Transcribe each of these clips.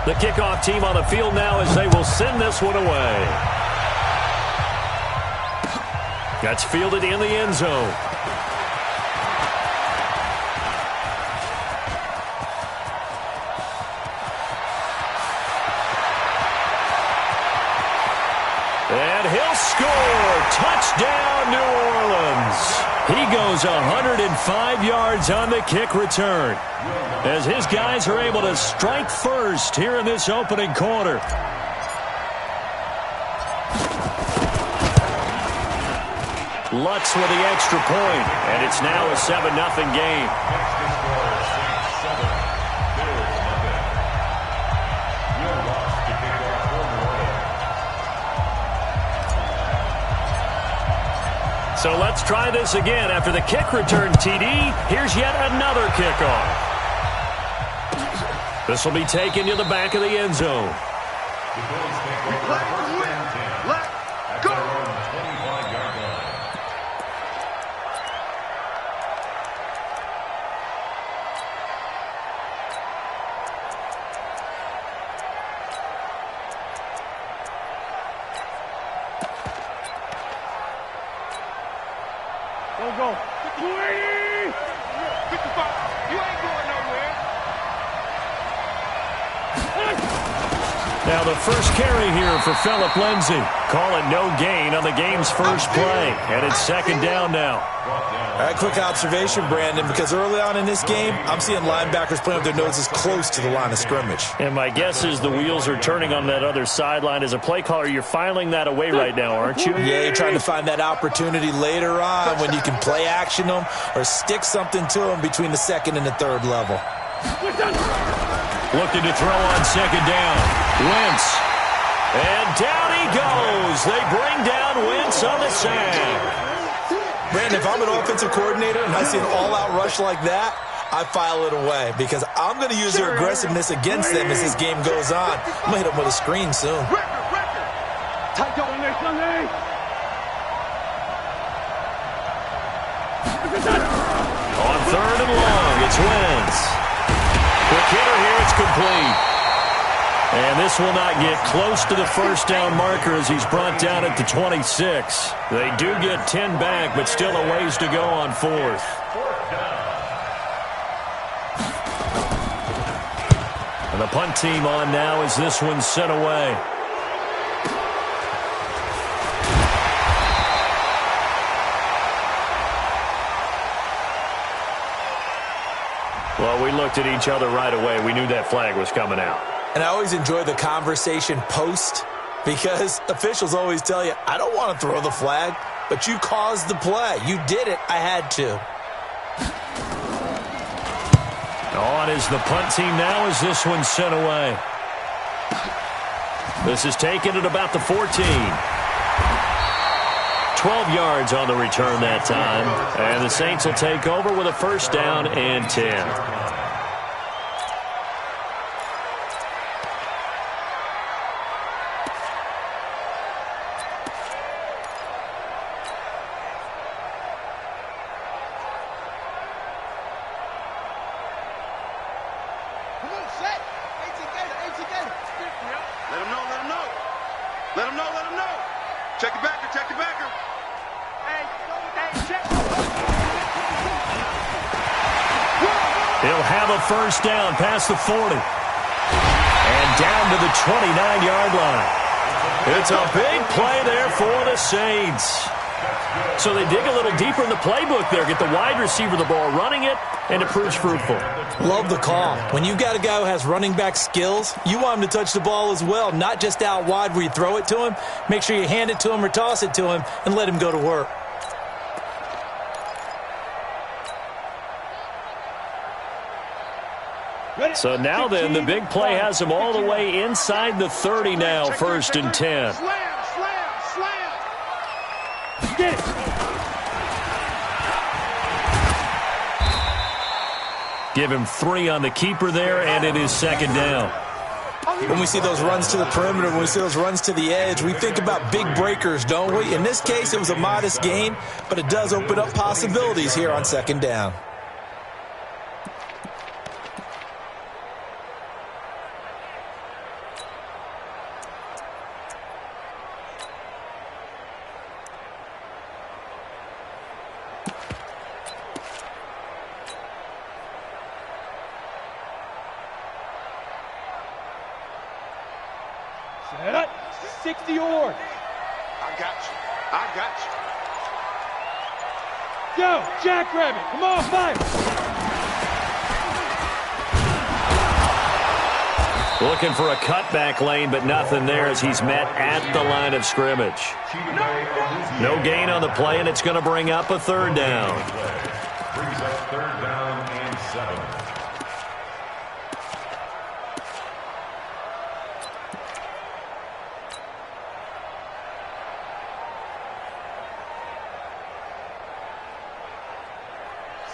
The kickoff team on the field now as they will send this one away. That's fielded in the end zone. And he'll score. Touchdown, New Orleans. He goes 105 yards on the kick return, as his guys are able to strike first here in this opening quarter. Lutz with the extra point, and it's now a 7-0 game. So let's try this again. After the kick return TD, here's yet another kickoff. This will be taken to the back of the end zone. Go. 55. You ain't going nowhere. Now the first carry here for Phillip Lindsay. Call it no gain on the game's first play. And it's second down now. All right, quick observation, Brandon, because early on in this game, I'm seeing linebackers playing with their noses close to the line of scrimmage. And my guess is the wheels are turning on that other sideline. As a play caller, you're filing that away right now, aren't you? Yeah, you're trying to find that opportunity later on when you can play action them or stick something to them between the second and the third level. Looking to throw on second down. Wentz. And down he goes. They bring down Wentz on the sack. Brandon, if I'm an offensive coordinator and I see an all-out rush like that, I file it away because I'm going to use their aggressiveness against them as this game goes on. I'm going to hit them with a screen soon. On third and long, it's Wentz. Quick hitter here, it's complete. And this will not get close to the first down marker as he's brought down at the 26. They do get 10 back, but still a ways to go on fourth. And the punt team on now as this one's sent away. Well, we looked at each other right away. We knew that flag was coming out. And I always enjoy the conversation post because officials always tell you, I don't want to throw the flag, but you caused the play. You did it. I had to. On is the punt team now as this one's sent away. This is taken at about the 14. 12 yards on the return that time. And the Saints will take over with a first down and 10. He'll have a first down past the 40. And down to the 29-yard line. It's a big play there for the Saints. So they dig a little deeper in the playbook there, get the wide receiver the ball, running it, and it proves fruitful. Love the call. When you've got a guy who has running back skills, you want him to touch the ball as well, not just out wide where you throw it to him. Make sure you hand it to him or toss it to him and let him go to work. So now then, the big play has him all the way inside the 30 now, first and 10. Get it. Give him 3 on the keeper there, and it is second down. When we see those runs to the perimeter, when we see those runs to the edge, we think about big breakers, don't we? In this case, it was a modest gain, but it does open up possibilities here on second down. Set. 60-yard. I got you. I got you. Go, Jackrabbit. Come on, fight. Looking for a cutback lane, but nothing there as he's met at the line of scrimmage. No gain on the play, and it's going to bring up a third down. Brings up third down and 7.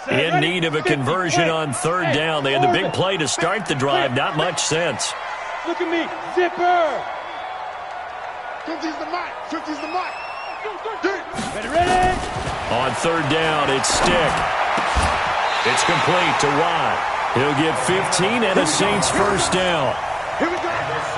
In need of a conversion on third down. They had the big play to start the drive. Not much sense. Look at me. Zipper. 50's the mark. 50's the mark. Ready, ready. On third down, it's Stick. It's complete to Watt. He'll get 15 and a Saints first down. Here we go.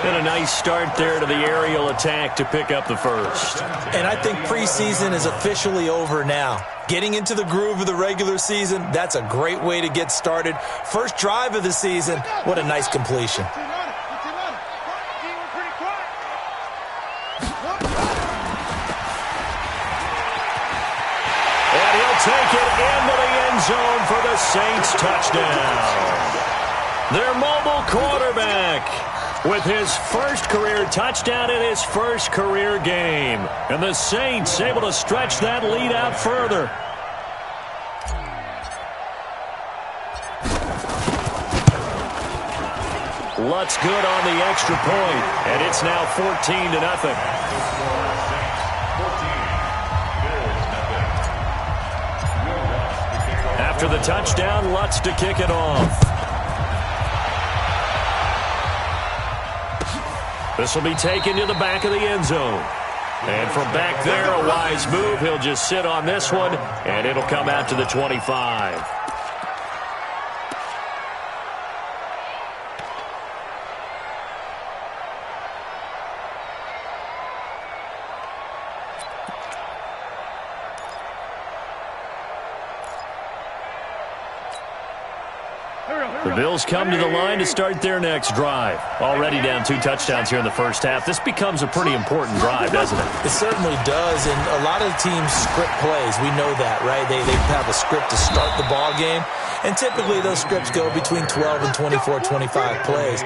And a nice start there to the aerial attack to pick up the first. And I think preseason is officially over now. Getting into the groove of the regular season, that's a great way to get started. First drive of the season, what a nice completion. And he'll take it into the end zone for the Saints touchdown. Their mobile quarterback with his first career touchdown in his first career game. And the Saints able to stretch that lead out further. Lutz good on the extra point, and it's now 14-0. After the touchdown, Lutz to kick it off. This will be taken to the back of the end zone. And from back there, a wise move. He'll just sit on this one, and it'll come out to the 25. The Bills come to the line to start their next drive. Already down 2 touchdowns here in the first half. This becomes a pretty important drive, doesn't it? It certainly does, and a lot of teams script plays. We know that, right? They have a script to start the ball game, and typically those scripts go between 12 and 24, 25 plays.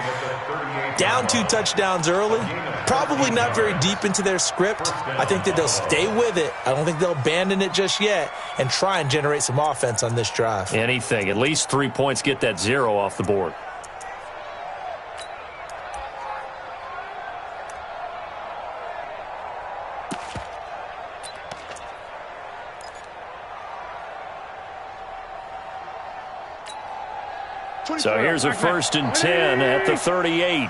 Down 2 touchdowns early, probably not very deep into their script. I think that they'll stay with it. I don't think they'll abandon it just yet and try and generate some offense on this drive. Anything. At least 3 points, get that 0 off the board. So here's a first and 10 at the 38.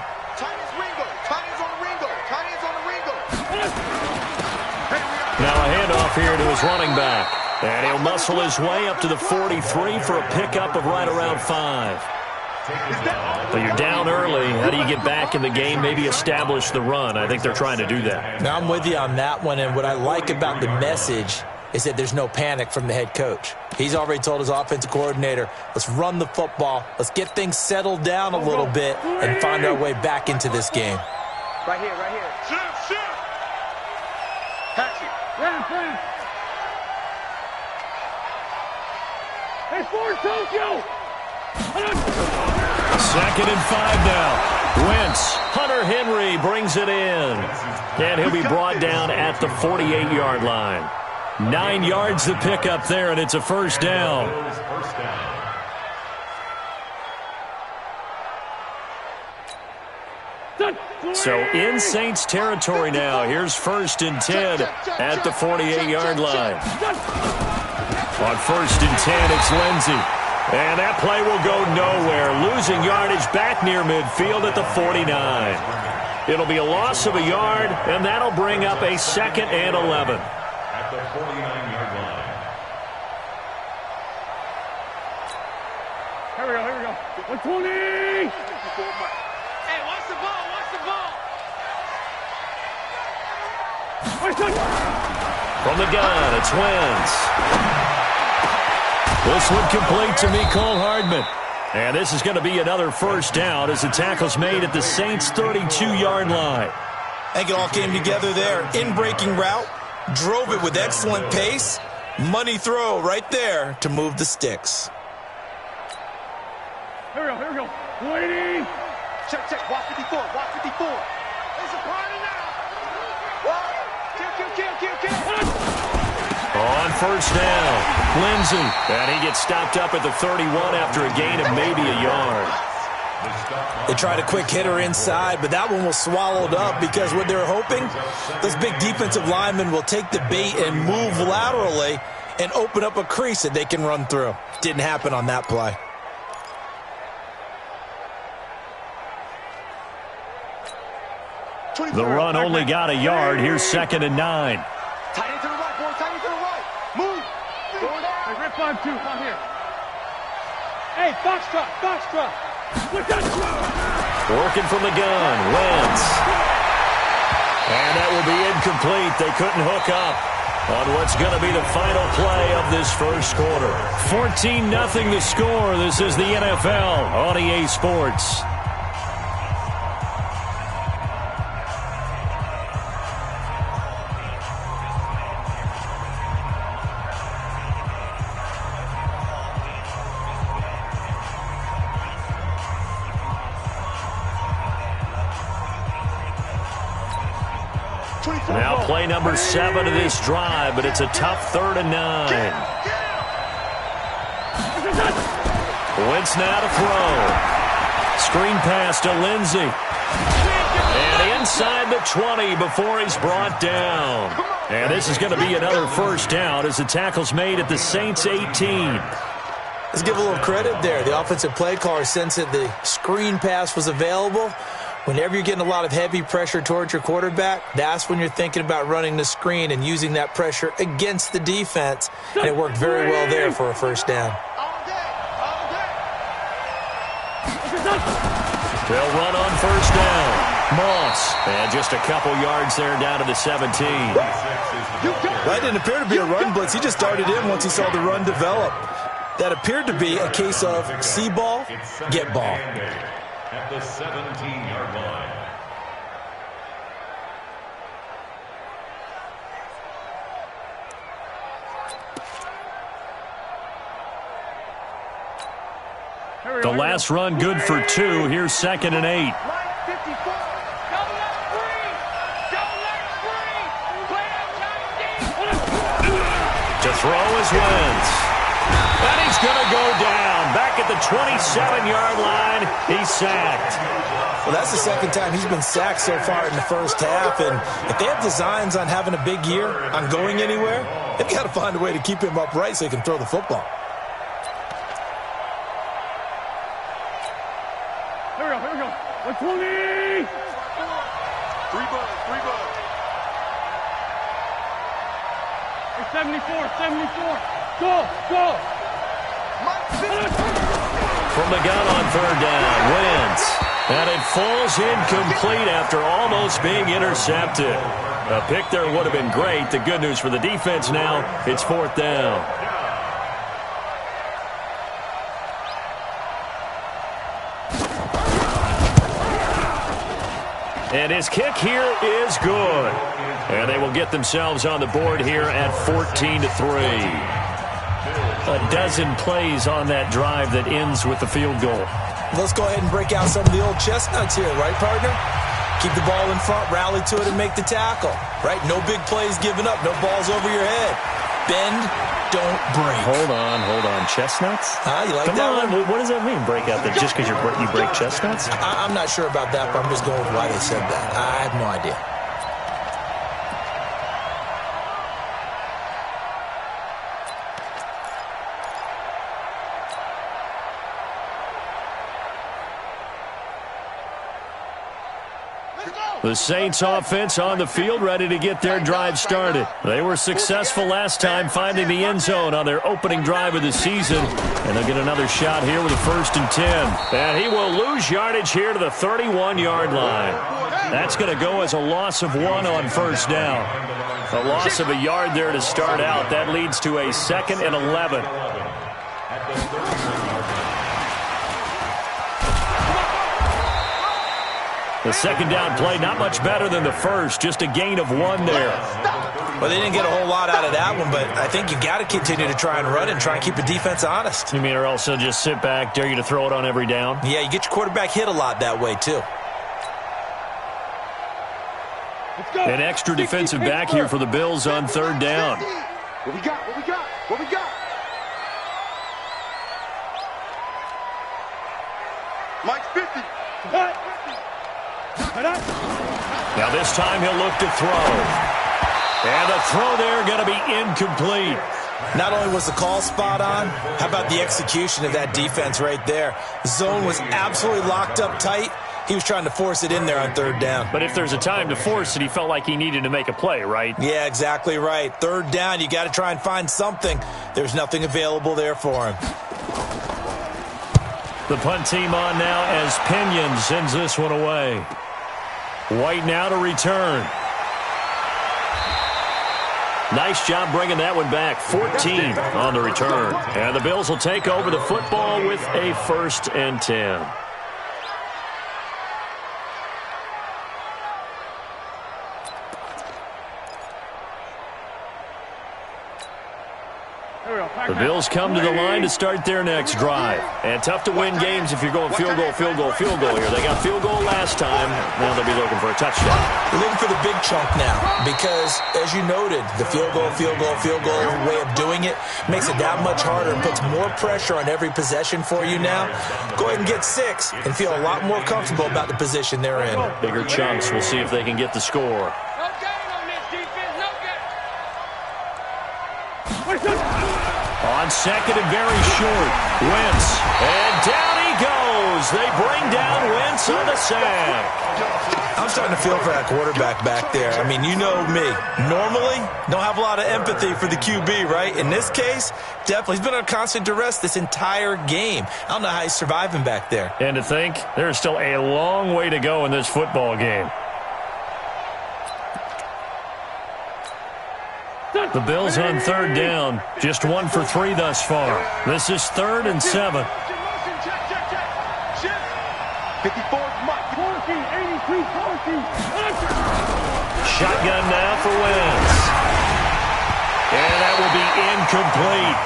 Now a handoff here to his running back. And he'll muscle his way up to the 43 for a pickup of right around 5. But you're down early. How do you get back in the game, maybe establish the run? I think they're trying to do that. Now I'm with you on that one, and what I like about the message is that there's no panic from the head coach. He's already told his offensive coordinator, let's run the football, let's get things settled down a little bit and find our way back into this game. Right here, right here. Shoot. Catch it. Ram. Hey, Ford, Tokyo. 2nd and 5 now. Wentz, Hunter Henry brings it in. And he'll be brought down at the 48-yard line. 9 yards to pick up there, and it's a first down. So in Saints territory now. Here's 1st and 10 at the 48-yard line. On 1st and 10, it's Lindsey. And that play will go nowhere. Losing yardage back near midfield at the 49. It'll be a loss of a yard, and that'll bring up a 2nd and 11. At the 49-yard line. Here we go. 120. Hey, watch the ball. From the gun, it's Wentz. This one complete to Mecole Hardman. And this is going to be another first down as the tackle's made at the Saints' 32-yard line. I think it all came together there. In-breaking route, drove it with excellent pace. Money throw right there to move the sticks. Here we go. 180. Check. Watch 54. It's a party now. What? Kill. On first down, Lindsey. And he gets stopped up at the 31 after a gain of maybe a yard. They tried a quick hitter inside, but that one was swallowed up because what they're hoping, those big defensive linemen will take the bait and move laterally and open up a crease that they can run through. Didn't happen on that play. The run only got a yard. Here's 2nd and 9. Tight end to the right, boy. Tight end to the right. Move. Hey, Rip 5-2. Come here. Hey, box truck. Look that truck. Working from the gun, Wentz. And that will be incomplete. They couldn't hook up on what's going to be the final play of this first quarter. 14-0 the score. This is the NFL on EA Sports. Now play number 7 of this drive, but it's a tough 3rd and 9. Wentz now to throw. Screen pass to Lindsey. And inside the 20 before he's brought down. And this is going to be another first down as the tackle's made at the Saints' 18. Let's give a little credit there. The offensive play caller sensed that the screen pass was available. Whenever you're getting a lot of heavy pressure towards your quarterback, that's when you're thinking about running the screen and using that pressure against the defense. And it worked very well there for a first down. They'll run on first down. Moss. And just a couple yards there down to the 17. That didn't appear to be a run blitz. He just darted in once he saw the run develop. That appered to be a case of see ball, get ball. At the 17-yard line. The last run good for 2. Here's 2nd and 8. To throw is Wentz. And he's going to go down. Back at the 27-yard line, he's sacked. Well, that's the second time he's been sacked so far in the first half. And if they have designs on having a big year, on going anywhere, they've got to find a way to keep him upright so he can throw the football. Here we go. 120. 3 bucks. 74. Go. From the gun on 3rd down, Wentz. And it falls incomplete after almost being intercepted. A pick there would have been great. The good news for the defense now, it's 4th down. And his kick here is good. And they will get themselves on the board here at 14-3. A dozen plays on that drive that ends with the field goal. Let's go ahead and break out some of the old chestnuts here, right, partner? Keep the ball in front, rally to it, and make the tackle, right? No big plays given up, no balls over your head. Bend, don't break. Hold on. Chestnuts? You like Come that on. one? What does that mean, break out? That just because you break chestnuts? I'm not sure about that, but I'm just going with why they said that. I have no idea. The Saints offense on the field, ready to get their drive started. They were successful last time finding the end zone on their opening drive of the season. And they'll get another shot here with a 1st and 10. And he will lose yardage here to the 31-yard line. That's going to go as a loss of 1 on first down. A loss of a yard there to start out. That leads to a 2nd and 11. The second down play, not much better than the first, just a gain of 1 there. Well, they didn't get a whole lot out of that one, but I think you got to continue to try and run and try and keep the defense honest. You mean, or else they'll just sit back, dare you to throw it on every down? Yeah, you get your quarterback hit a lot that way, too. An extra defensive back here for the Bills on third down. What we got? What we got? What we got? Mike 50. Now this time he'll look to throw. And the throw there going to be incomplete. Not only was the call spot on, how about the execution of that defense right there? The zone was absolutely locked up tight. He was trying to force it in there on third down. But if there's a time to force it, he felt like he needed to make a play, right? Yeah, exactly right. Third down, you got to try and find something. There's nothing available there for him. The punt team on now as Pinion sends this one away. White now to return. Nice job bringing that one back. 14 on the return. And the Bills will take over the football with a 1st and 10. The Bills come to the line to start their next drive. And tough to win games if you're going field goal, field goal, field goal here. They got field goal last time. Now they'll be looking for a touchdown. They're looking for the big chunk now because, as you noted, the field goal way of doing it makes it that much harder and puts more pressure on every possession for you now. Go ahead and get 6 and feel a lot more comfortable about the position they're in. Bigger chunks. We'll see if they can get the score. On second and very short, Wentz. And down he goes. They bring down Wentz on the sack. I'm starting to feel for that quarterback back there. I mean, you know me. Normally, don't have a lot of empathy for the QB, right? In this case, definitely. He's been on constant duress this entire game. I don't know how he's surviving back there. And to think, there's still a long way to go in this football game. The Bills on third down, just 1 for 3 thus far. This is 3rd and 7. 54 Mike. 82, Shotgun now for Wentz. And that will be incomplete.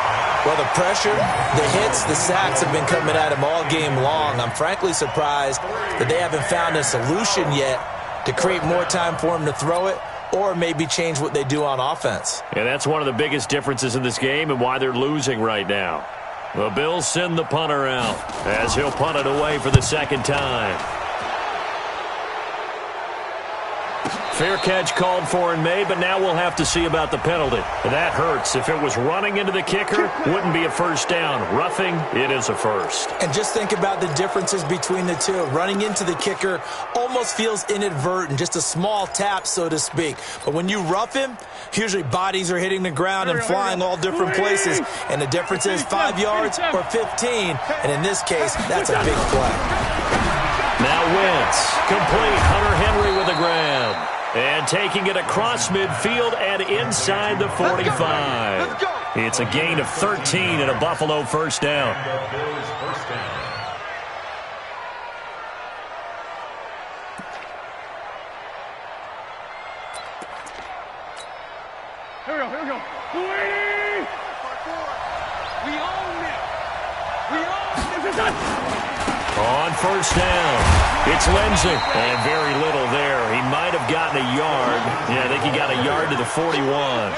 Well, the pressure, the hits, the sacks have been coming at him all game long. I'm frankly surprised that they haven't found a solution yet to create more time for him to throw it, or maybe change what they do on offense. And that's one of the biggest differences in this game and why they're losing right now. The Bills send the punter out as he'll punt it away for the second time. Fair catch called for and made, but now we'll have to see about the penalty. That hurts. If it was running into the kicker, wouldn't be a first down. Roughing, it is a first. And just think about the differences between the two. Running into the kicker almost feels inadvertent, just a small tap, so to speak. But when you rough him, usually bodies are hitting the ground and flying all different places. And the difference is 5 yards or 15. And in this case, that's a big play. Now Wentz, complete. Hunter Henry with a grab. And taking it across midfield and inside the 45. It's a gain of 13 and a Buffalo first down. Here we go. 280! We own it! We own it! On first down, it's Lindsey. And very little there. He might have gotten a yard. Yeah, I think he got a yard to the 41.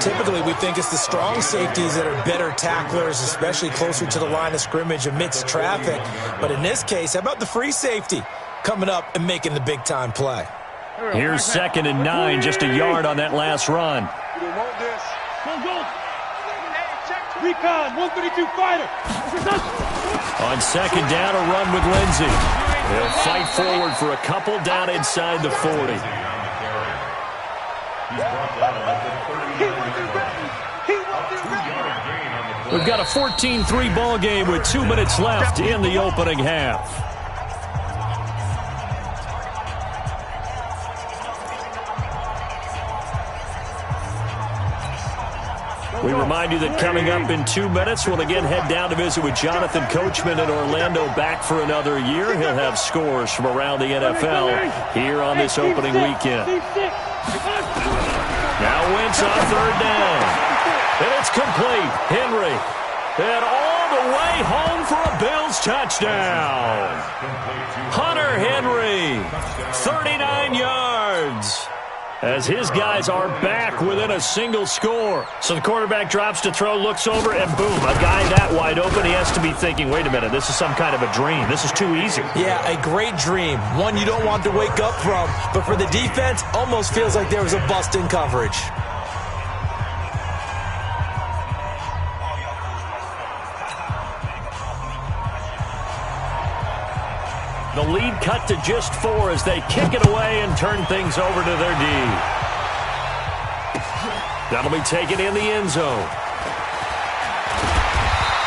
Typically, we think it's the strong safeties that are better tacklers, especially closer to the line of scrimmage amidst traffic. But in this case, how about the free safety coming up and making the big-time play? Here's 2nd and 9, just a yard on that last run. We don't want this. Go. Recon, 132 fighter. On second down, a run with Lindsey. He'll fight forward for a couple down inside the 40. We've got a 14-3 ball game with 2 minutes left in the opening half. We remind you that coming up in 2 minutes, we'll again head down to visit with Jonathan Coachman in Orlando, back for another year. He'll have scores from around the NFL here on this opening weekend. Now Wentz on third down. And it's complete. Henry. And all the way home for a Bills touchdown. Hunter Henry, 39 yards. As his guys are back within a single score. So the quarterback drops to throw, looks over, and boom, a guy that wide open, he has to be thinking, wait a minute, this is some kind of a dream. This is too easy. Yeah, a great dream. One you don't want to wake up from. But for the defense, almost feels like there was a bust in coverage. The lead cut to just 4 as they kick it away and turn things over to their D. That'll be taken in the end zone.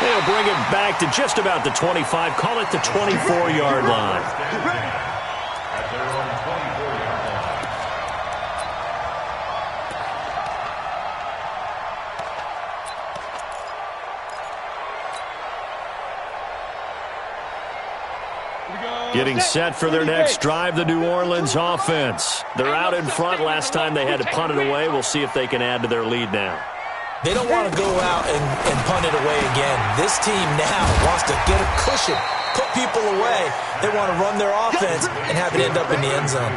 They'll bring it back to just about the 25, call it the 24-yard line. At their own 24-yard line. Getting set for their next drive, the New Orleans offense. They're out in front. Last time they had to punt it away. We'll see if they can add to their lead now. They don't want to go out and punt it away again. This team now wants to get a cushion, put people away. They want to run their offense and have it end up in the end zone.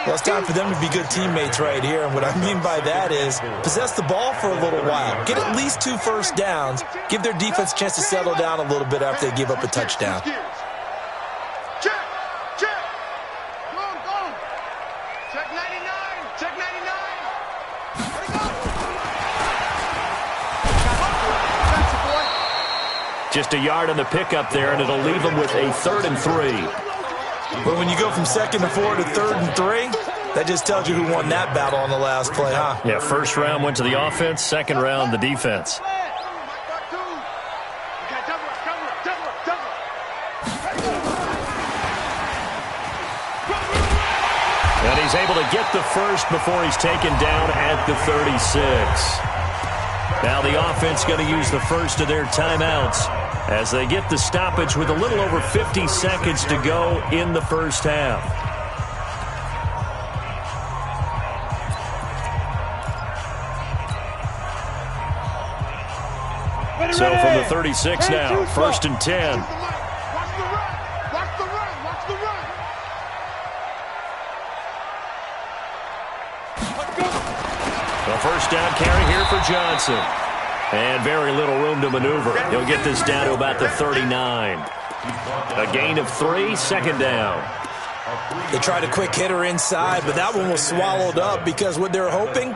Well, it's time for them to be good teammates right here. And what I mean by that is possess the ball for a little while. Get at least 2 first downs. Give their defense a chance to settle down a little bit after they give up a touchdown. Just a yard on the pickup there, and it'll leave them with a 3rd and 3. But when you go from 2nd and 4 to 3rd and 3, that just tells you who won that battle on the last play, huh? Yeah, first round went to the offense, second round the defense. And he's able to get the first before he's taken down at the 36. Now the offense going to use the first of their timeouts as they get the stoppage with a little over 50 seconds to go in the first half. So from the 36 now, 1st and 10. Watch the run. A first down carry here for Johnson. And very little room to maneuver. He'll get this down to about the 39. A gain of 3, 2nd down. They tried a quick hitter inside, but that one was swallowed up because what they're hoping,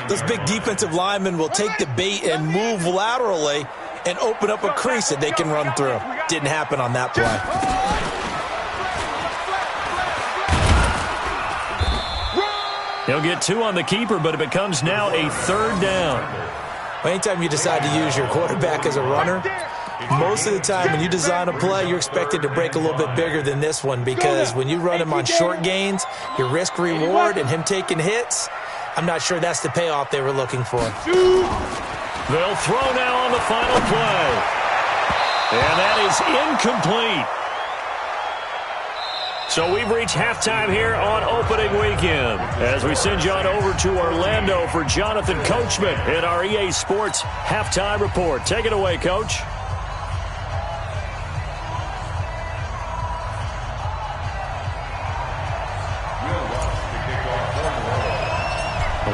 those big defensive linemen will take the bait and move laterally and open up a crease that they can run through. Didn't happen on that play. He'll get 2 on the keeper, but it becomes now a 3rd down. Anytime you decide to use your quarterback as a runner, most of the time when you design a play, you're expected to break a little bit bigger than this one because when you run him on short gains, your risk-reward and him taking hits, I'm not sure that's the payoff they were looking for. They'll throw now on the final play. And that is incomplete. So we've reached halftime here on opening weekend as we send you on over to Orlando for Jonathan Coachman in our EA Sports Halftime Report. Take it away, Coach.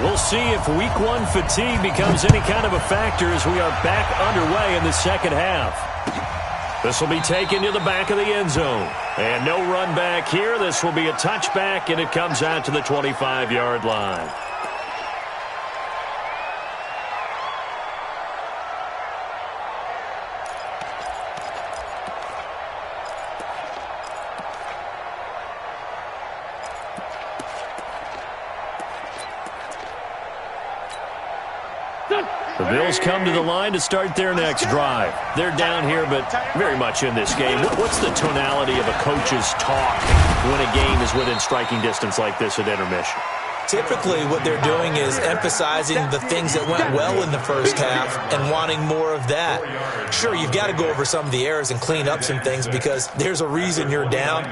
We'll see if Week 1 fatigue becomes any kind of a factor as we are back underway in the second half. This will be taken to the back of the end zone. And no run back here. This will be a touchback, and it comes out to the 25-yard line. The Bills come to the line to start their next drive. They're down here, but very much in this game. What's the tonality of a coach's talk when a game is within striking distance like this at intermission? Typically, what they're doing is emphasizing the things that went well in the first half and wanting more of that. Sure, you've got to go over some of the errors and clean up some things because there's a reason you're down.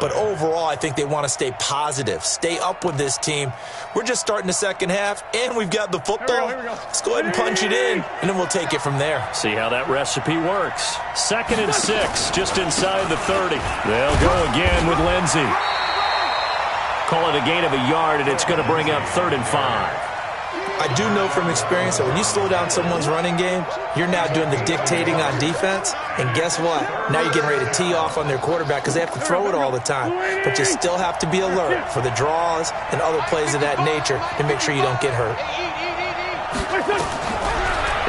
But overall, I think they want to stay positive, stay up with this team. We're just starting the second half, and we've got the football. Let's go ahead and punch it in, and then we'll take it from there. See how that recipe works. 2nd and 6, just inside the 30. They'll go again with Lindsey. Call it a gain of a yard, and it's going to bring up 3rd and 5. I do know from experience that when you slow down someone's running game, you're now doing the dictating on defense. And guess what? Now you're getting ready to tee off on their quarterback because they have to throw it all the time. But you still have to be alert for the draws and other plays of that nature to make sure you don't get hurt.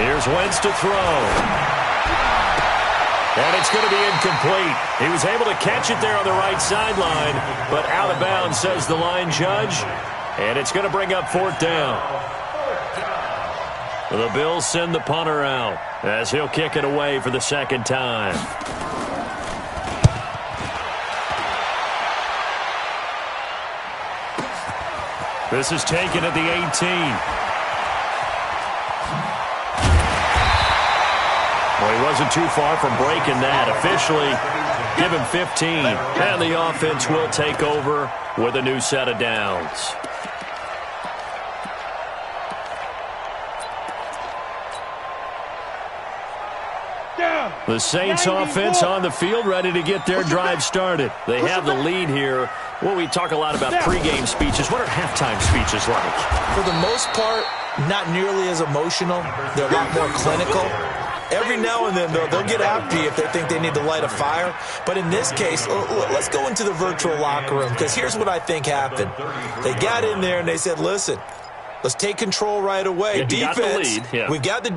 Here's Wentz to throw. And it's going to be incomplete. He was able to catch it there on the right sideline, but out of bounds, says the line judge. And it's going to bring up 4th down. The Bills send the punter out as he'll kick it away for the 2nd time. This is taken at the 18. Well, he wasn't too far from breaking that. Officially, give him 15. And the offense will take over with a new set of downs. The Saints offense on the field, ready to get their drive started. They have the lead here. Well, we talk a lot about pregame speeches. What are halftime speeches like? For the most part, not nearly as emotional. They're a lot more clinical. Every now and then, though, they'll get after you if they think they need to light a fire. But in this case, let's go into the virtual locker room, because here's what I think happened. They got in there and they said, listen, let's take control right away. Defense, we've got the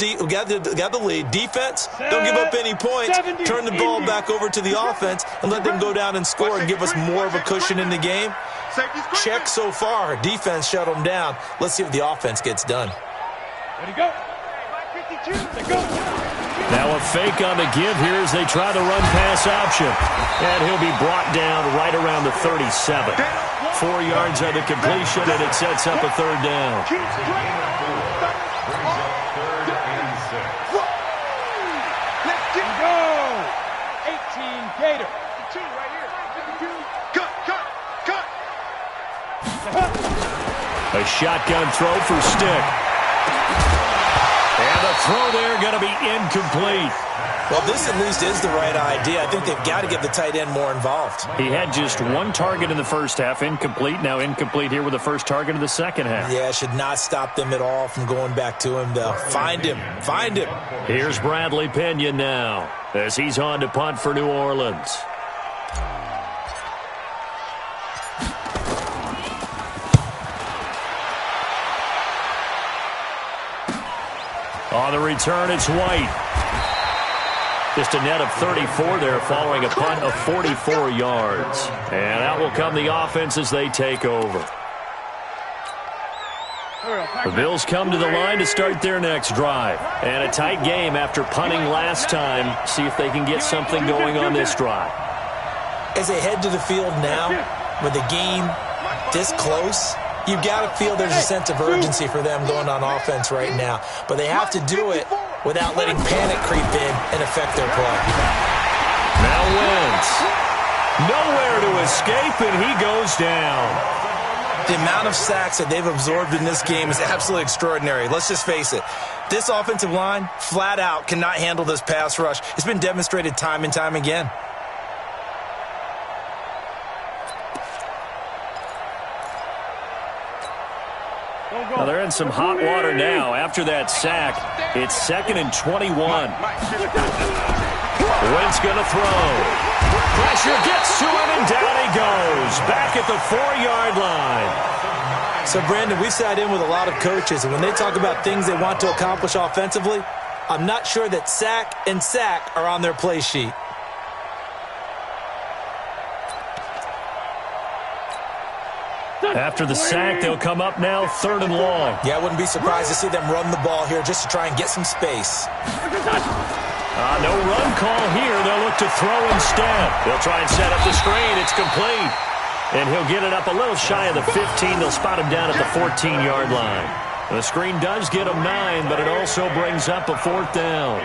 lead. Defense, don't give up any points. Turn the ball back over to the offense and let them go down and score and give us more of a cushion in the game. Check so far. Defense shut them down. Let's see if the offense gets done. Ready to go. Now a fake on the give here as they try the run-pass option. And he'll be brought down right around the 37. 4 yards on the completion, and it sets up a 3rd down. Let's go. 18 Gator. 2 right here. Cut. A shotgun throw for Stick. And the throw there going to be incomplete. Well, this at least is the right idea. I think they've got to get the tight end more involved. He had just 1 target in the first half, incomplete. Now incomplete here with the first target of the second half. Yeah, should not stop them at all from going back to him, though. Find him. Find him. Here's Bradley Pinion now as he's on to punt for New Orleans. On the return, it's White. Just a net of 34 there following a punt of 44 yards. And out will come the offense as they take over. The Bills come to the line to start their next drive. And a tight game after punting last time. See if they can get something going on this drive. As they head to the field now, with the game this close, you've got to feel there's a sense of urgency for them going on offense right now. But they have to do it without letting panic creep in and affect their play. Now Wentz. Nowhere to escape, and he goes down. The amount of sacks that they've absorbed in this game is absolutely extraordinary. Let's just face it. This offensive line, flat out, cannot handle this pass rush. It's been demonstrated time and time again. Now they're in some hot water now. After that sack, it's 2nd and 21. Wentz going to throw. Pressure gets to him, and down he goes. Back at the 4-yard line. So, Brandon, we sat in with a lot of coaches, and when they talk about things they want to accomplish offensively, I'm not sure that sack and sack are on their play sheet. After the sack, they'll come up now 3rd and long. Yeah, I wouldn't be surprised to see them run the ball here just to try and get some space. No run call here. They'll look to throw instead. They'll try and set up the screen. It's complete. And he'll get it up a little shy of the 15. They'll spot him down at the 14-yard line. The screen does get him 9, but it also brings up a 4th down.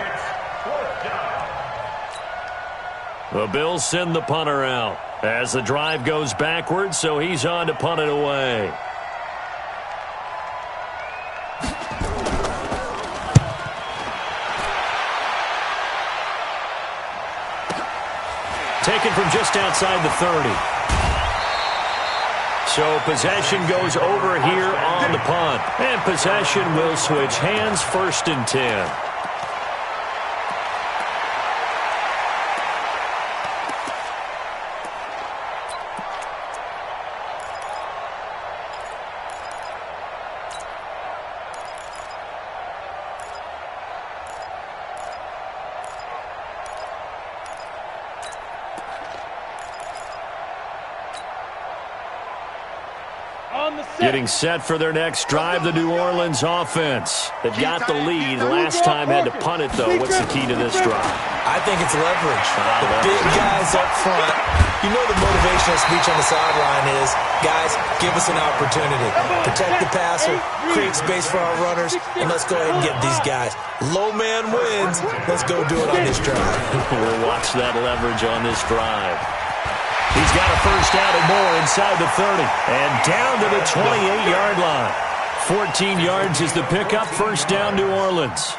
The Bills send the punter out as the drive goes backwards, so he's on to punt it away. Taken from just outside the 30. So possession goes over here on the punt. And possession will switch hands, 1st and 10. Getting set for their next drive, the New Orleans offense. They've got the lead. Last time had to punt it, though. What's the key to this drive? I think it's leverage. The big guys up front. You know the motivational speech on the sideline is, guys, give us an opportunity. Protect the passer, create space for our runners, and let's go ahead and get these guys. Low man wins. Let's go do it on this drive. We'll watch that leverage on this drive. He's got a 1st down and more inside the 30. And down to the 28-yard line. 14 yards is the pickup. 1st down, New Orleans.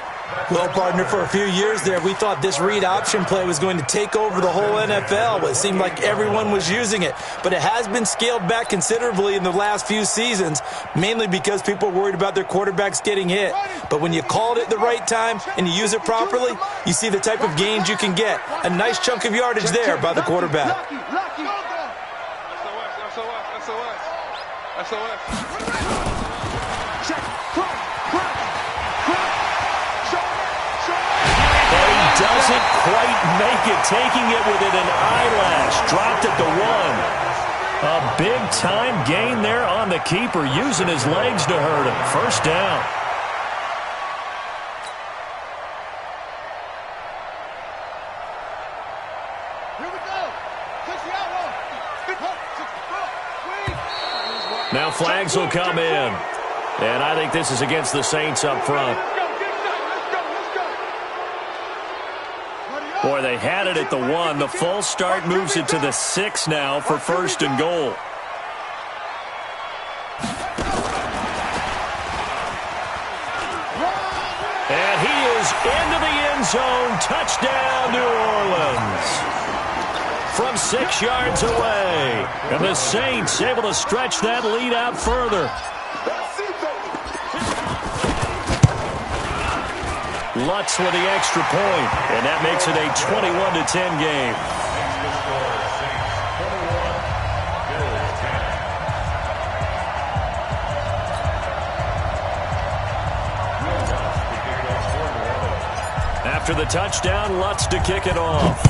Well, partner, for a few years there, we thought this read option play was going to take over the whole NFL. It seemed like everyone was using it. But it has been scaled back considerably in the last few seasons, mainly because people are worried about their quarterbacks getting hit. But when you call it at the right time and you use it properly, you see the type of gains you can get. A nice chunk of yardage there by the quarterback. Doesn't quite make it, taking it within an eyelash. Dropped at the 1. A big-time gain there on the keeper, using his legs to hurt him. 1st down. Here we go. Now flags will come in. And I think this is against the Saints up front. Boy, they had it at the 1. The false start moves it to the 6 now for 1st and goal. And he is into the end zone. Touchdown, New Orleans. From 6 yards away. And the Saints able to stretch that lead out further. Lutz with the extra point, and that makes it a 21-10 game. After the touchdown, Lutz to kick it off.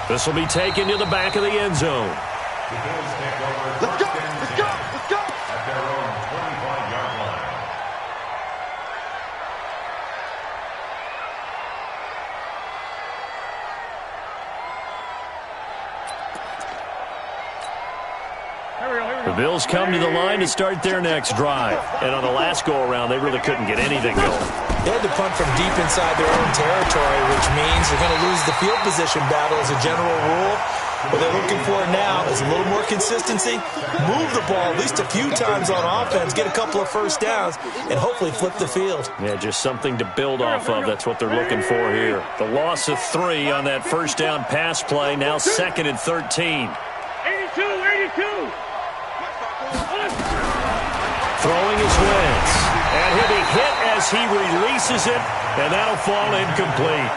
This will be taken to the back of the end zone. Let's go! Let's go! Let's go! At their own 25-yard line. The Bills come to the line to start their next drive. And on the last go-around, they really couldn't get anything going. They had to punt from deep inside their own territory, which means they're going to lose the field position battle as a general rule. What they're looking for now is a little more consistency, move the ball at least a few times on offense, get a couple of first downs, and hopefully flip the field. Yeah, just something to build off of. That's what they're looking for here. The loss of 3 on that first down pass play, now 2nd and 13. 82. Throwing his Wentz. And he'll be hit as he releases it, and that'll fall incomplete.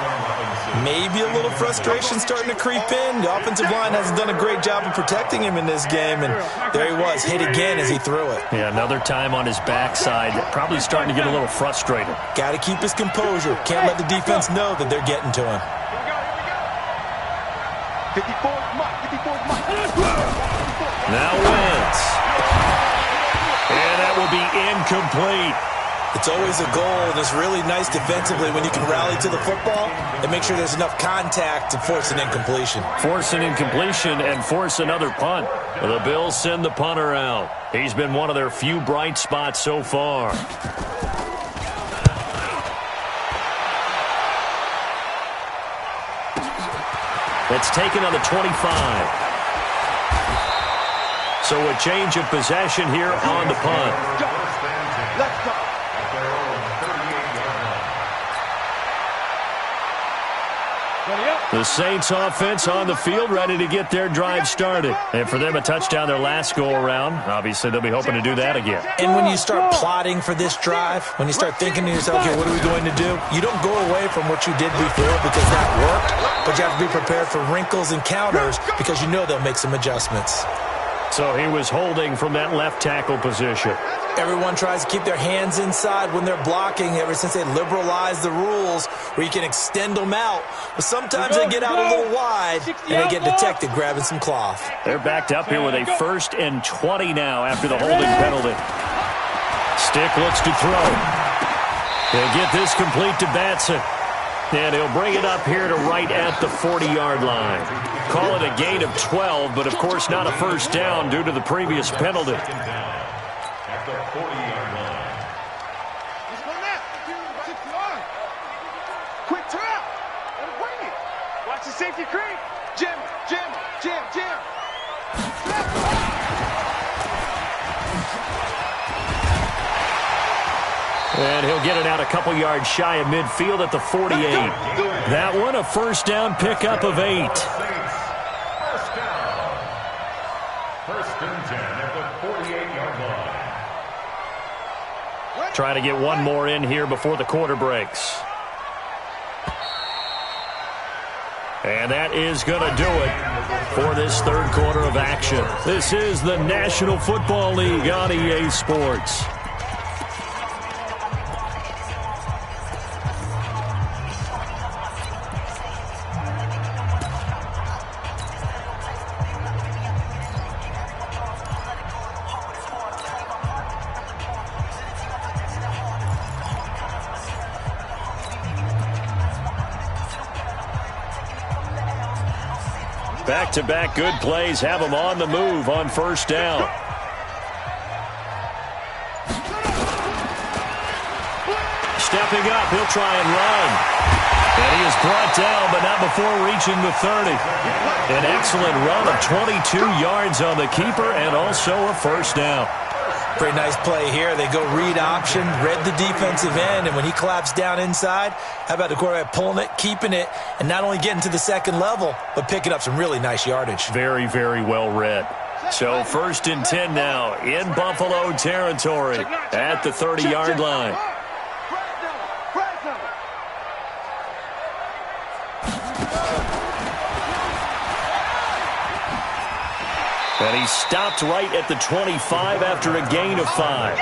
Maybe a little frustration starting to creep in. The offensive line hasn't done a great job of protecting him in this game, and there he was, hit again as he threw it. Yeah, another time on his backside. Probably starting to get a little frustrated. Got to keep his composure. Can't let the defense know that they're getting to him. 54's Mike. Now Wentz. And that will be incomplete. It's always a goal, and it's really nice defensively when you can rally to the football and make sure there's enough contact to force an incompletion. Force an incompletion and force another punt. The Bills send the punter out. He's been one of their few bright spots so far. It's taken on the 25. So a change of possession here on the punt. Let's go. The Saints offense on the field, ready to get their drive started. And for them, a touchdown their last go-around. Obviously, they'll be hoping to do that again. And when you start plotting for this drive, when you start thinking to yourself, okay, what are we going to do? You don't go away from what you did before because that worked, but you have to be prepared for wrinkles and counters because you know they'll make some adjustments. So he was holding from that left tackle position. Everyone tries to keep their hands inside when they're blocking ever since they liberalized the rules where you can extend them out. But sometimes they get out a little wide and they get detected grabbing some cloth. They're backed up here with a 1st and 20 now after the holding penalty. Stick looks to throw. They'll get this complete to Batson. And he'll bring it up here to right at the 40-yard line. Call it a gain of 12, but of course not a first down due to the previous penalty. At the 40-yard line. Let's go now. 6-yard. Quick trap. And bring it. Watch the safety creep. Jim. And he'll get it out a couple yards shy of midfield at the 48. That one a first down pickup of 8. First down. 1st and 10 at the 48-yard line. Try to get one more in here before the quarter breaks. And that is going to do it for this third quarter of action. This is the National Football League on EA Sports. Back-to-back good plays have them on the move on first down. Stepping up, he'll try and run. And he is brought down, but not before reaching the 30. An excellent run of 22 yards on the keeper and also a first down. Pretty nice play here. They go read option, read the defensive end, and when he collapsed down inside, how about the quarterback pulling it, keeping it, and not only getting to the second level, but picking up some really nice yardage. Very, very well read. So 1st and 10 now in Buffalo territory at the 30-yard line. And he stopped right at the 25 after a gain of 5.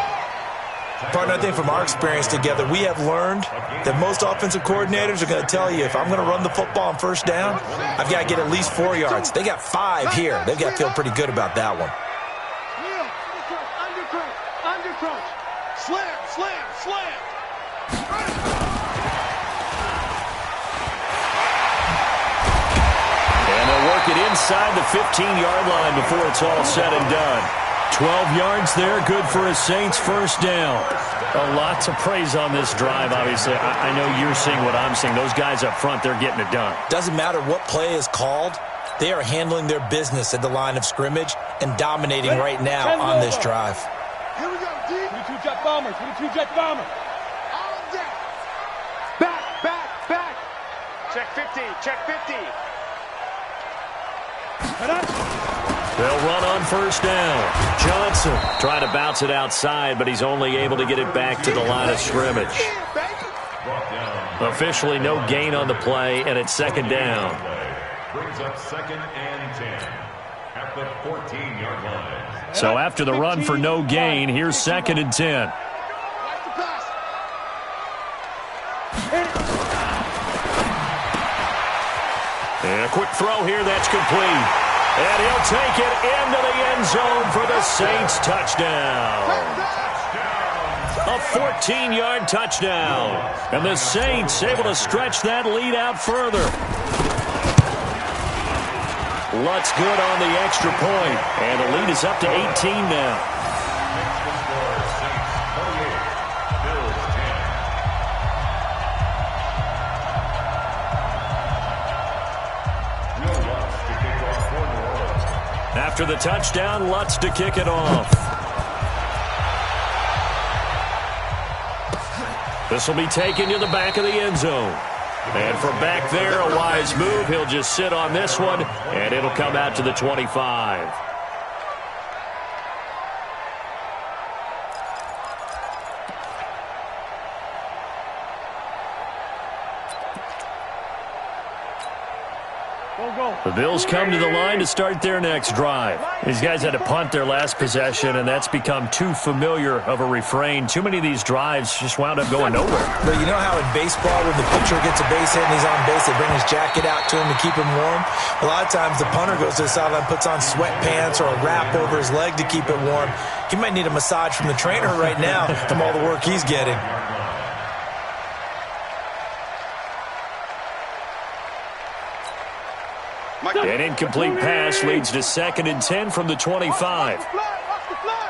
Partner, I think from our experience together, we have learned that most offensive coordinators are going to tell you, if I'm going to run the football on first down, I've got to get at least 4 yards. They got 5 here. They've got to feel pretty good about that one. Undercrunch. Slam. And they'll work it inside the 15-yard line before it's all said and done. 12 yards there, good for a Saints first down. A lot to praise on this drive, obviously. I know you're seeing what I'm seeing. Those guys up front, they're getting it done. Doesn't matter what play is called. They are handling their business at the line of scrimmage and dominating right now on this drive. Here we go, D. 22 jet bombers. All day. Back. Check 50. They'll run on first down. Johnson trying to bounce it outside, but he's only able to get it back to the line of scrimmage. Officially no gain on the play, and it's second down. Brings up 2nd and 10 at the 14-yard line. So after the run for no gain, here's 2nd and 10. And a quick throw here, that's complete. And he'll take it into the end zone for the Saints touchdown. A 14-yard touchdown. And the Saints able to stretch that lead out further. Lutz good on the extra point. And the lead is up to 18 now. After the touchdown, Lutz to kick it off. This will be taken to the back of the end zone. And from back there, a wise move. He'll just sit on this one, and it'll come out to the 25. The Bills come to the line to start their next drive. These guys had to punt their last possession, and that's become too familiar of a refrain. Too many of these drives just wound up going nowhere. But you know how in baseball, when the pitcher gets a base hit and he's on base, they bring his jacket out to him to keep him warm? A lot of times the punter goes to the sideline, puts on sweatpants or a wrap over his leg to keep it warm. He might need a massage from the trainer right now from all the work he's getting. An incomplete pass leads to 2nd and 10 from the 25. Watch the flag.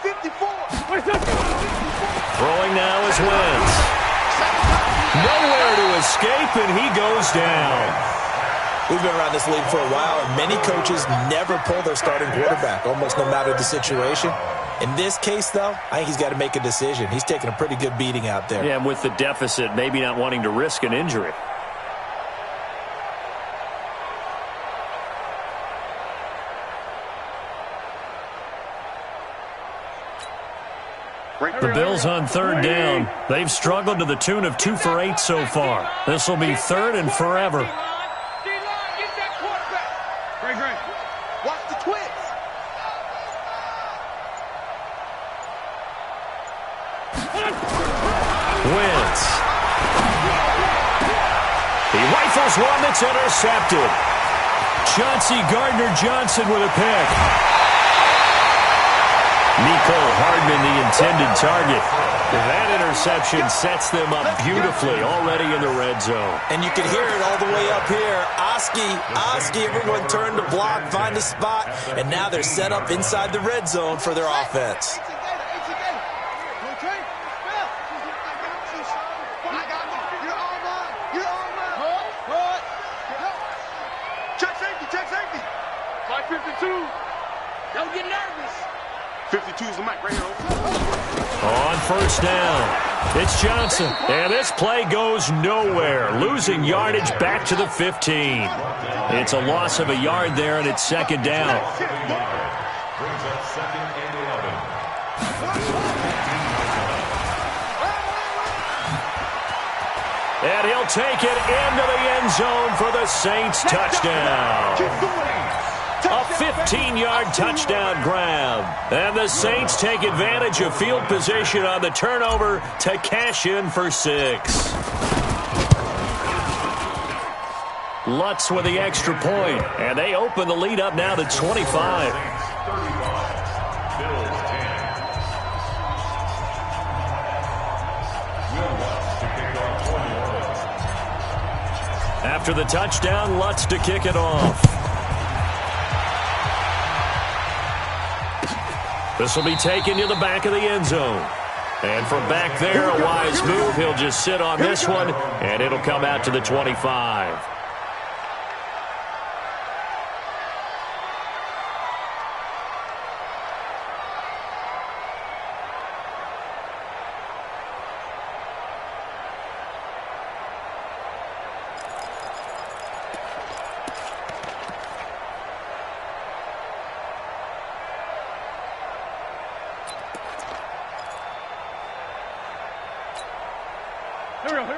54. Throwing now is Wentz. Nowhere to escape, and he goes down. We've been around this league for a while, and many coaches never pull their starting quarterback, almost no matter the situation. In this case, though, I think he's got to make a decision. He's taking a pretty good beating out there. Yeah, and with the deficit, maybe not wanting to risk an injury. The Bills on 3rd down. They've struggled to the tune of 2 for 8 so far. This will be 3rd and forever. Watch the twins. Wentz. He rifles one that's intercepted. Chauncey Gardner-Johnson with a pick. Mecole Hardman, the intended target. That interception sets them up beautifully already in the red zone. And you can hear it all the way up here. Oski, everyone turned to block, find a spot, and now they're set up inside the red zone for their offense. Check safety. 552. Don't get nervous. 52 is the mic right here. On 1st down, it's Johnson. And this play goes nowhere. Losing yardage back to the 15. It's a loss of a yard there, and it's 2nd down. Brings up 2nd and 11. And he'll take it into the end zone for the Saints touchdown. A 15-yard touchdown grab. And the Saints take advantage of field position on the turnover to cash in for 6. Lutz with the extra point, and they open the lead up now to 25. After the touchdown, Lutz to kick it off. This will be taken to the back of the end zone. And from back there, a wise move. He'll just sit on this one, and it'll come out to the 25.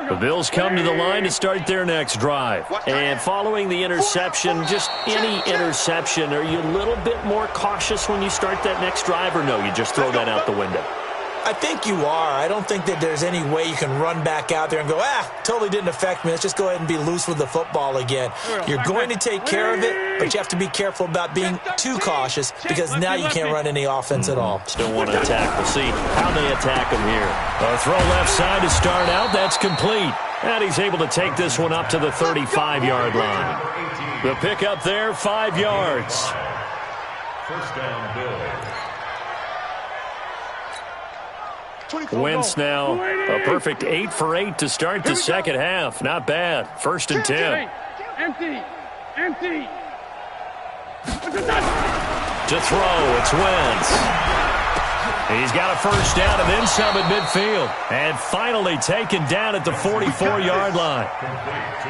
The Bills come to the line to start their next drive. And following the interception, just any interception, are you a little bit more cautious when you start that next drive, or no, you just throw that out the window? I think you are. I don't think that there's any way you can run back out there and go, totally didn't affect me. Let's just go ahead and be loose with the football again. You're going to take care of it, but you have to be careful about being too cautious because now you can't run any offense at all. Still want to attack. We'll see how they attack him here. A throw left side to start out. That's complete. And he's able to take this one up to the 35-yard line. The pickup there, 5 yards. First down, Bills. Wentz now a perfect 8 for 8 to start the second half. Not bad. 1st and 10. Empty. To throw, it's Wentz. He's got a first down and then some at midfield. And finally taken down at the 44-yard line.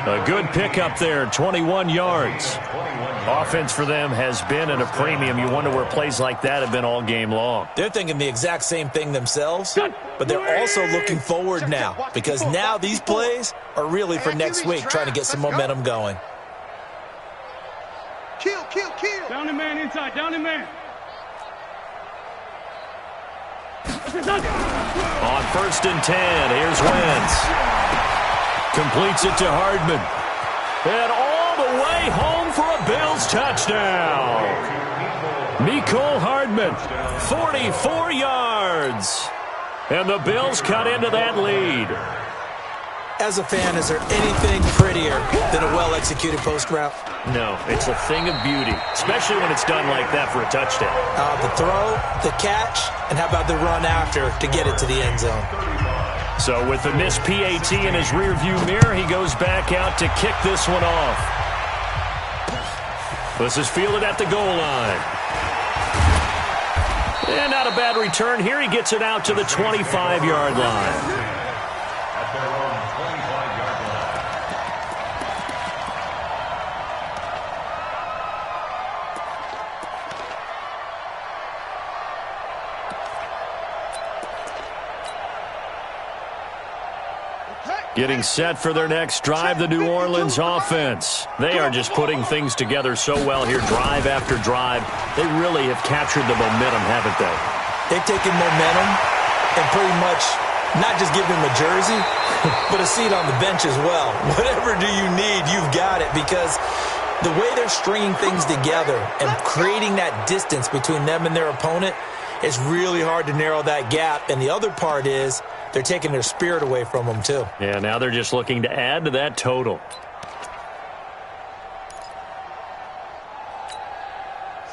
A good pickup there, 21 yards. Offense for them has been at a premium. You wonder where plays like that have been all game long. They're thinking the exact same thing themselves, but they're also looking forward now because now these plays are really for next week, trying to get some momentum going. Kill. Down the man inside. Down the man. On 1st and 10, here's Wentz. Completes it to Hardman. And all the way home for a Bills touchdown. Mecole Hardman, 44 yards. And the Bills cut into that lead. As a fan, is there anything prettier than a well-executed post route? No, it's a thing of beauty, especially when it's done like that for a touchdown. The throw, the catch, and how about the run after to get it to the end zone? So with the missed PAT in his rearview mirror, he goes back out to kick this one off. This is fielded at the goal line. And not a bad return here. He gets it out to the 25-yard line. At their own 25-yard line. Getting set for their next drive, the New Orleans offense. They are just putting things together so well here, drive after drive. They really have captured the momentum, haven't they? They've taken momentum and pretty much not just give him a jersey, but a seat on the bench as well. Whatever do you need, you've got it, because the way they're stringing things together and creating that distance between them and their opponent, it's really hard to narrow that gap. And the other part is they're taking their spirit away from them, too. Yeah, now they're just looking to add to that total.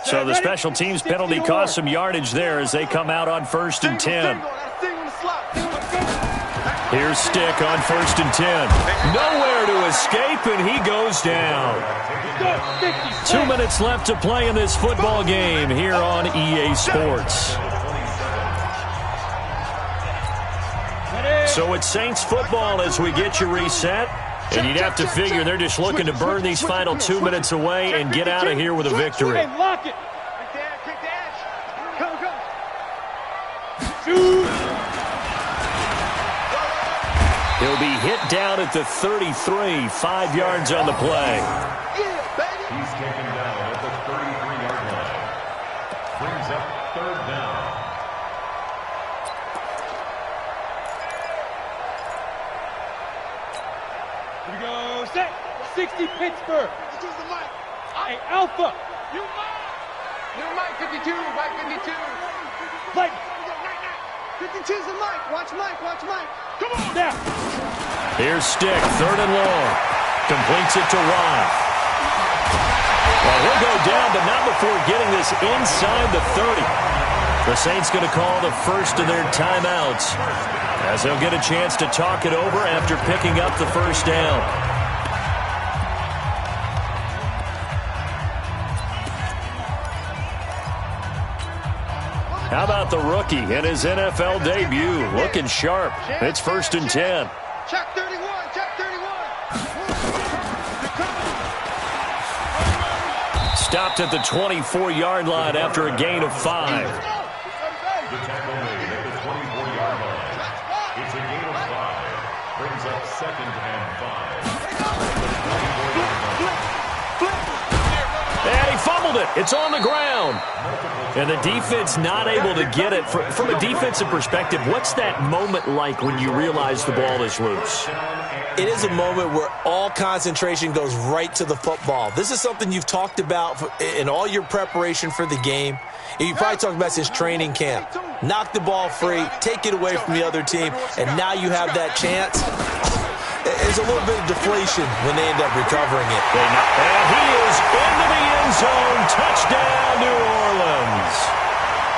So the special teams penalty cost some yardage there as they come out on 1st and 10. Here's Stick on 1st and 10. Nowhere to escape, and he goes down. 2 minutes left to play in this football game here on EA Sports. So it's Saints football as we get you reset. And you'd have to figure they're just looking to burn these final 2 minutes away and get out of here with a victory. Lock it. Quick dash. Come. Shoot. He'll be hit down at the 33, 5 yards on the play. He's taken down at the 33-yard line. Brings up 3rd down. Here we go. Set. 60 Pittsburgh. Choose the mic. Hey, Alpha. You mic 52. Mic 52. Play. 52's the mic. Watch mic. Come on. Now. Here's Stick, 3rd and long. Completes it to Roth. Well, he'll go down, but not before getting this inside the 30. The Saints going to call the first of their timeouts as they'll get a chance to talk it over after picking up the first down. How about the rookie in his NFL debut? Looking sharp. It's 1st and 10. Check 31. Stopped at the 24-yard line after a gain of 5. The tackle made at the 24-yard line. It's a gain of 5. Brings up 2nd and 5. And he fumbled it. It's on the ground. And the defense not able to get it. From a defensive perspective, what's that moment like when you realize the ball is loose? It is a moment where all concentration goes right to the football. This is something you've talked about in all your preparation for the game. You probably talked about since training camp. Knock the ball free, take it away from the other team, and now you have that chance. There's a little bit of deflation when they end up recovering it. And he is into the end zone. Touchdown, New Orleans.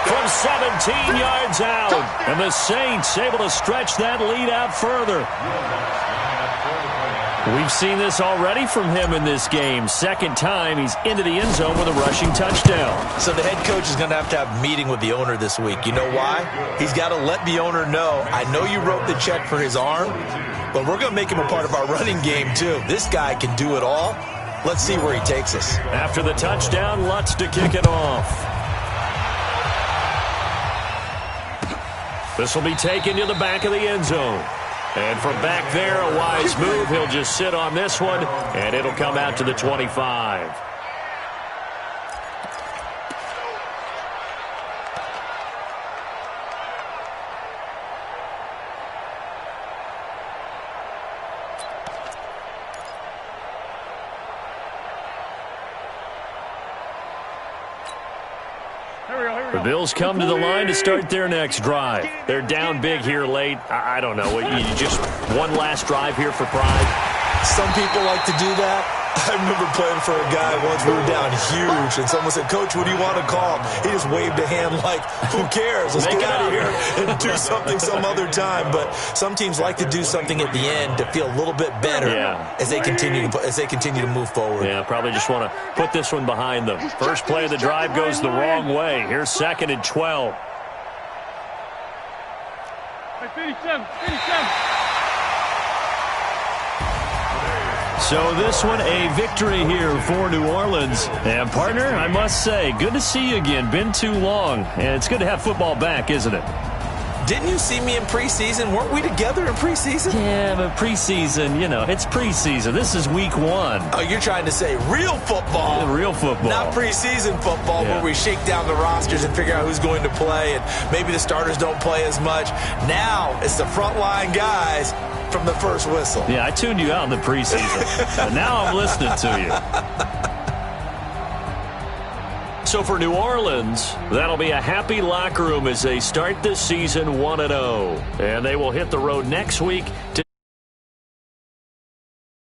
From 17 yards out. And the Saints able to stretch that lead out further. We've seen this already from him in this game. Second time he's into the end zone with a rushing touchdown. So the head coach is going to have a meeting with the owner this week. You know why? He's got to let the owner know, I know you wrote the check for his arm, but we're going to make him a part of our running game too. This guy can do it all. Let's see where he takes us. After the touchdown, Lutz to kick it off. This will be taken to the back of the end zone. And from back there, a wise move. He'll just sit on this one, and it'll come out to the 25. The Bills come to the line to start their next drive. They're down big here late. I don't know. You just one last drive here for pride? Some people like to do that. I remember playing for a guy once. We were down huge, and someone said, Coach, what do you want to call? He just waved a hand like, who cares? Let's get out of here and do something some other time. But some teams like to do something at the end to feel a little bit better as they continue to move forward. Yeah, probably just want to put this one behind them. First play of the drive goes the wrong way. Here's 2nd and 12. Hey, 57. So this one, a victory here for New Orleans. And, partner, I must say, good to see you again. Been too long. And it's good to have football back, isn't it? Didn't you see me in preseason? Weren't we together in preseason? Yeah, but preseason, it's preseason. This is week 1. Oh, you're trying to say real football. Real football. Not preseason football where we shake down the rosters and figure out who's going to play, and maybe the starters don't play as much. Now it's the frontline guys from the first whistle. Yeah, I tuned you out in the preseason. But now I'm listening to you. So for New Orleans, that'll be a happy locker room as they start this season 1-0. And they will hit the road next week to